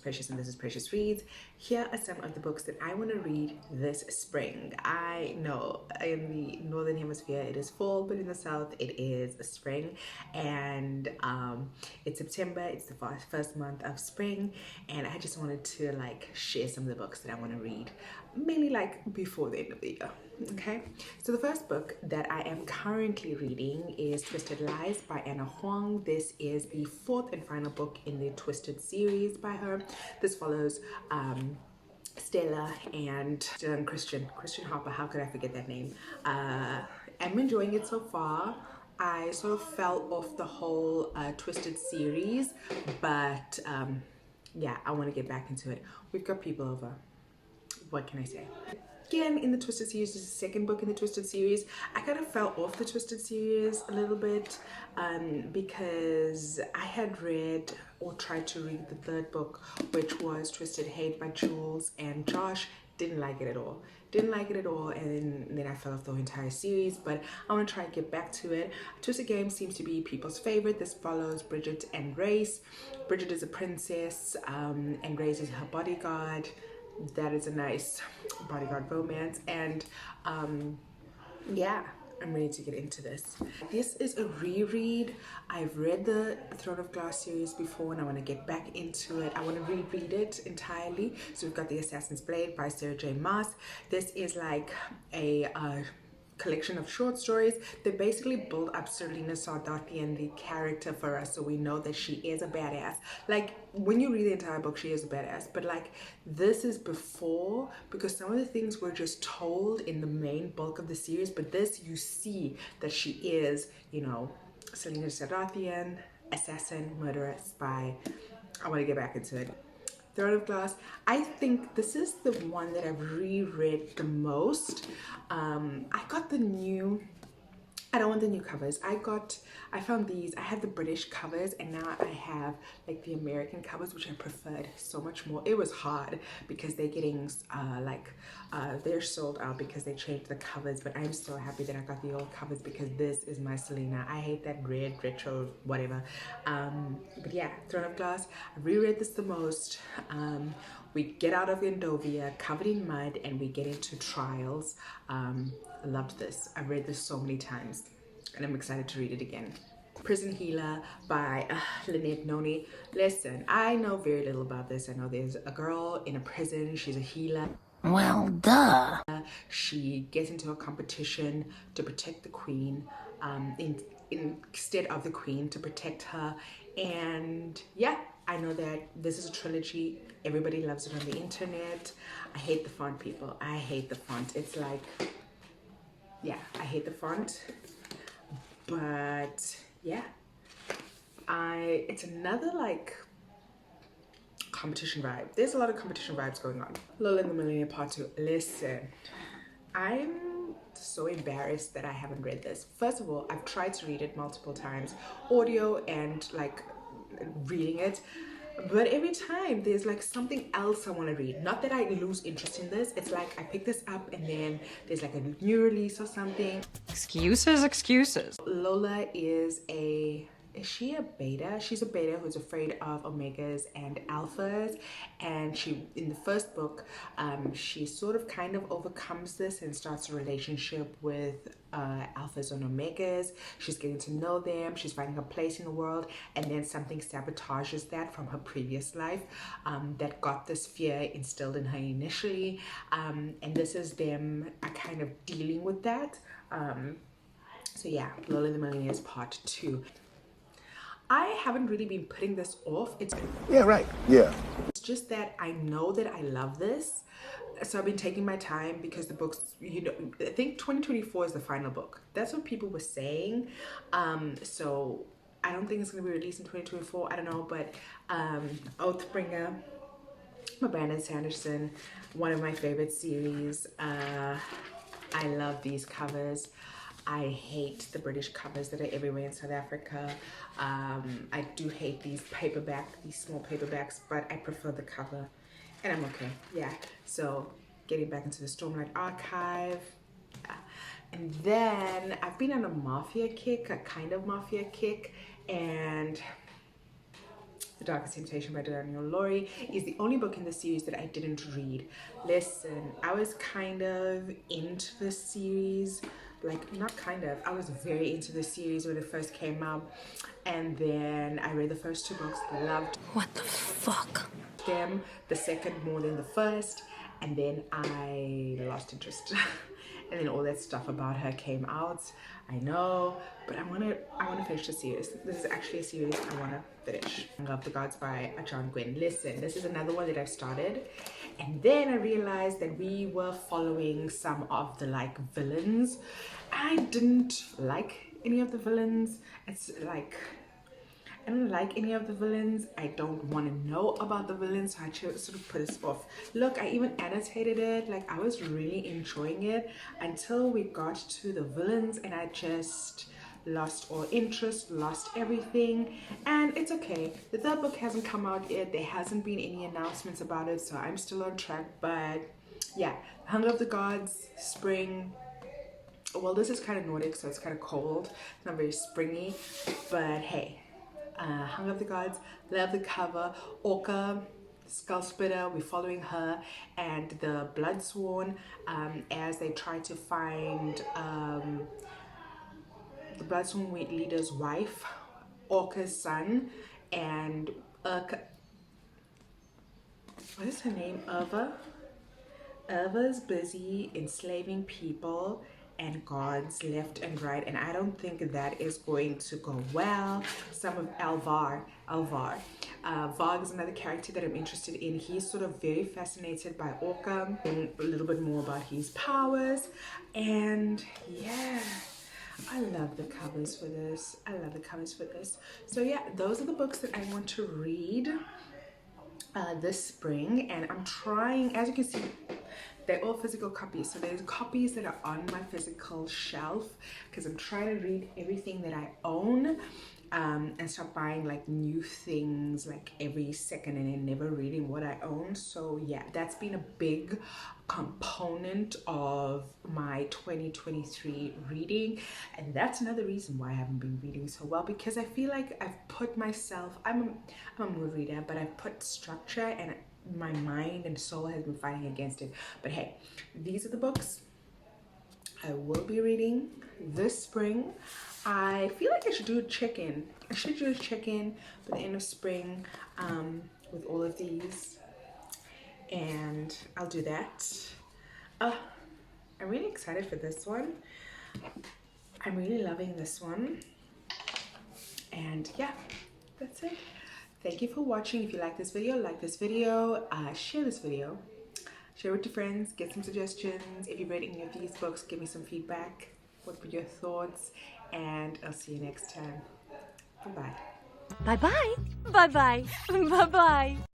Precious and this is Precious Reads. Here are some of the books that I want to read this spring. I know in the northern hemisphere it is fall, but in the south it is spring, and it's September. It's the first month of spring, and I just wanted to like share some of the books that I want to read, mainly like before the end of the year. Okay, so the first book that I am currently reading is Twisted Lies by Anna Huang. This is the fourth and final book in the Twisted series by her. This follows Stella and Christian Harper. How could I forget that name? I'm enjoying it so far. I sort of fell off the whole Twisted series, but yeah, I want to get back into it. We've got people over. What can I say? Again, in the Twisted series, this is the second book in the Twisted series. I kind of fell off the Twisted series a little bit because I had read or tried to read the third book, which was Twisted Hate by Jules and Josh. Didn't like it at all. Didn't like it at all, and then I fell off the entire series, but I want to try and get back to it. Twisted Game seems to be people's favorite. This follows Bridget and Grace. Bridget is a princess and Grace is her bodyguard. That is a nice bodyguard romance, and yeah, I'm ready to get into this. This is a reread. I've read the Throne of Glass series before and I want to get back into it. I want to reread it entirely. So we've got The Assassin's Blade by Sarah J Maas. This is like a collection of short stories that basically build up Serlina Sardathian, the character, for us, so we know that she is a badass. Like when you read the entire book, she is a badass, but like this is before, because some of the things were just told in the main bulk of the series, but this you see that she is, you know, Serlina Sardathian, assassin, murderer, spy. I want to get back into it. Throne of Glass. I think this is the one that I've reread the most. I got the new, I don't want the new covers. I found these. I had the British covers and now I have like the American covers, which I preferred so much more. It was hard because they're getting they're sold out because they changed the covers, but I'm so happy that I got the old covers because this is my Selena. I hate that red retro whatever. But yeah, Throne of Glass. I reread this the most. We get out of Endovia covered in mud and we get into trials. Loved this. I've read this so many times and I'm excited to read it again. Prison Healer by Lynette Noni. Listen, I know very little about this. I know there's a girl in a prison. She's a healer. Well, duh. She gets into a competition to protect the queen, instead of the queen, to protect her. And yeah, I know that this is a trilogy. Everybody loves it on the internet. I hate the font, people. I hate the font. It's like, yeah, I hate the font. But yeah, it's another like competition vibe. There's a lot of competition vibes going on. Lola and the Millionaire Part 2. Listen, I'm so embarrassed that I haven't read this. First of all, I've tried to read it multiple times, audio and like reading it, but every time there's like something else I want to read. Not that I lose interest in this. It's like I pick this up and then there's like a new release or something. Excuses. Lola is she a beta? She's a beta who's afraid of omegas and alphas, and she, in the first book, she sort of kind of overcomes this and starts a relationship with alphas and omegas. She's getting to know them, she's finding her place in the world, and then something sabotages that from her previous life that got this fear instilled in her initially, and this is them kind of dealing with that. So yeah, Lola the Millionaire's Part 2. I haven't really been putting this off. Yeah, right. Yeah. It's just that I know that I love this. So I've been taking my time because the books, you know, I think 2024 is the final book. That's what people were saying. So I don't think it's going to be released in 2024. I don't know, but Oathbringer by Brandon Sanderson, one of my favorite series. I love these covers. I hate the British covers that are everywhere in South Africa. I do hate these small paperbacks, but I prefer the cover and I'm okay. Yeah, so getting back into the Stormlight Archive. Yeah. And then I've been on a Mafia kick, a kind of Mafia kick, and The Darkest Temptation by Daniel Laurie is the only book in the series that I didn't read. Listen, I was kind of into the series, like not kind of, I was very into the series when it first came out, and then I read the first two books, loved What the fuck? them, the second more than the first, and then I lost interest. And then all that stuff about her came out. I know, but I wanna finish the series. This is actually a series I wanna finish. Love the Gods by John Gwynne. Listen, this is another one that I've started, and then I realized that we were following some of the like villains. I didn't like any of the villains. It's like, I don't like any of the villains. I don't want to know about the villains, so I chose sort of put this off. Look, I even annotated it. Like, I was really enjoying it until we got to the villains, and I just lost all interest, lost everything. And it's okay. The third book hasn't come out yet. There hasn't been any announcements about it, so I'm still on track. But yeah, Hunger of the Gods, spring. Well, this is kind of Nordic, so it's kind of cold. It's not very springy, but hey. Hunger of the Gods, love the cover. Orca, Skull Splitter, we're following her and the Bloodsworn as they try to find the Bloodsworn leader's wife, Orca's son, and what is her name? Urva's busy enslaving people and gods left and right, and I don't think that is going to go well. Some of Alvar Varg is another character that I'm interested in. He's sort of very fascinated by Orca, and a little bit more about his powers. And yeah, I love the covers for this. I love the covers for this. So yeah, those are the books that I want to read this spring, and I'm trying, as you can see, they're all physical copies. So there's copies that are on my physical shelf because I'm trying to read everything that I own and start buying like new things like every second and then never reading what I own. So yeah, that's been a big component of my 2023 reading, and that's another reason why I haven't been reading so well, because I feel like I've put myself, I'm a mood reader, but I've put structure, and my mind and soul has been fighting against it. But hey, these are the books I will be reading this spring. I feel like I should do a check-in. I should do a check-in for the end of spring with all of these, and I'll do that. I'm really excited for this one. I'm really loving this one, and yeah, that's it. Thank you for watching. If you like this video, share this video, share with your friends, get some suggestions. If you've read any of these books, give me some feedback. What were your thoughts? And I'll see you next time. Bye-bye. Bye-bye. Bye-bye. Bye-bye.